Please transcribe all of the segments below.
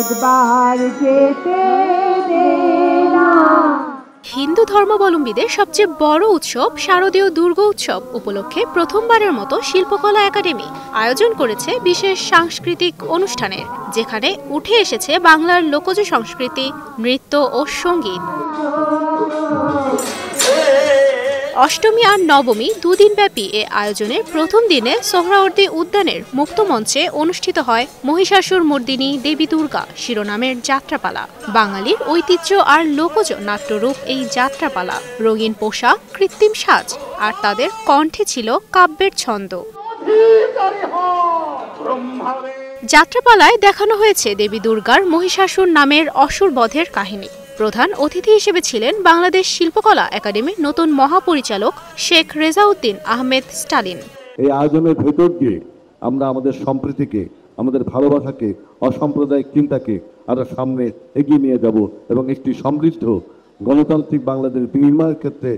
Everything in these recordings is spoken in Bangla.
একবার যেতে দে না। হিন্দু ধর্মাবলম্বীদের সবচেয়ে বড় উৎসব শারদীয় দুর্গোৎসব উপলক্ষে প্রথমবারের মতো শিল্পকলা একাডেমি আয়োজন করেছে বিশেষ সাংস্কৃতিক অনুষ্ঠানের, যেখানে উঠে এসেছে বাংলার লোকজ সংস্কৃতি, নৃত্য ও সঙ্গীত। অষ্টমী আর নবমী দুদিনব্যাপী এ আয়োজনের প্রথম দিনে সোহরাওয়ার্দী উদ্যানের মুক্ত মঞ্চে অনুষ্ঠিত হয় মহিষাসুর মর্দিনী দেবী দুর্গা শিরোনামের যাত্রাপালা। বাঙালির ঐতিহ্য আর লোকজ নাট্যরূপ এই যাত্রাপালা, রঙিন পোশাক, কৃত্রিম সাজ আর তাদের কণ্ঠে ছিল কাব্যের ছন্দ। যাত্রাপালায় দেখানো হয়েছে দেবী দুর্গার মহিষাসুর নামের অসুর বধের কাহিনী। প্রধান অতিথি হিসেবে ছিলেন বাংলাদেশ শিল্পকলা একাডেমির নতুন মহাপরিচালক শেখ রেজাউদ্দিন আহমেদ স্টালিন। এই আয়োজনের ভেতর দিয়ে আমরা আমাদের সম্প্রীতিকে, আমাদের ভালোবাসাকে, অসাম্প্রদায়িক চিন্তাকে আরো সামনে এগিয়ে নিয়ে যাব এবং একটি সমৃদ্ধ গণতান্ত্রিক বাংলাদেশ নির্মাণের ক্ষেত্রে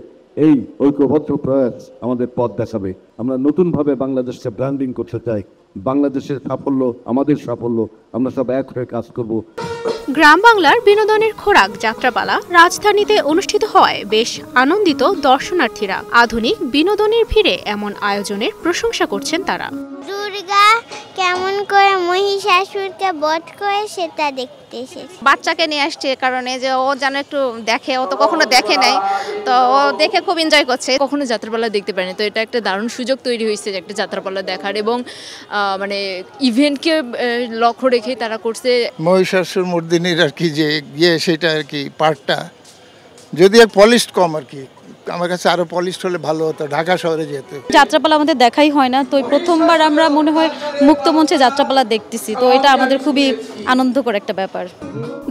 এই ঐক্যবদ্ধ প্রয়াস আমাদের পথ দেখাবে। আমরা নতুনভাবে বাংলাদেশকে ব্র্যান্ডিং করতে চাই। বাংলাদেশের সাফল্য আমাদের সাফল্য, আমরা সব এক হয়ে কাজ করব। গ্রাম বাংলার বিনোদনের খোরাক যাত্রাপালা রাজধানীতে অনুষ্ঠিত হওয়ায় বেশ আনন্দিত দর্শনার্থীরা। আধুনিক বিনোদনের ভিড়ে এমন আয়োজনের প্রশংসা করছেন তারা। দুর্গা কেমন করে মহিষাসুরকে বধ করে সেটা দেখতে এসেছে। বাচ্চাকে নিয়ে আসছে কারণে যে ও যেন একটু দেখে, ও তো কখনো দেখে নাই, তো ও দেখে খুব এনজয় করছে। কখনো যাত্রাপালা দেখতে পারেনি, তো এটা একটা দারুণ সুযোগ তৈরি হয়েছে যে একটা যাত্রাপালা দেখার, এবং মানে ইভেন্টকে লক্ষ্য রেখে তারা করছে। মহিষাসুর মর্দিনীর আর কি যে সেটা আর কি পার্টটা যদি আর পলিশ কম আর কি, আমার কাছে আরো পলিশ হলে ভালো হতো। ঢাকা শহরে যেতে যাত্রাপালা আমাদের দেখাই হয় না, তো প্রথমবার আমরা মনে হয় মুক্ত মঞ্চে যাত্রাপালা দেখতেছি, তো এটা আমাদের খুবই আনন্দকর একটা ব্যাপার।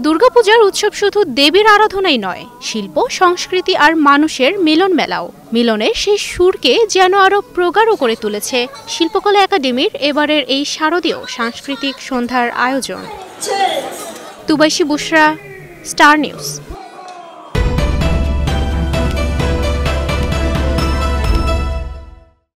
দুর্গাপূজার উৎসব শুধু দেবীর আরাধনাই নয়, শিল্প, সংস্কৃতি আর মানুষের মিলন মেলাও। মিলনের সেই সুরকে যেন আরো প্রগাঢ় করে তুলেছে শিল্পকলা একাডেমির এবারের এই শারদীয় সাংস্কৃতিক সন্ধ্যার আয়োজন। তুবাইশী বুশরা, স্টার নিউজ।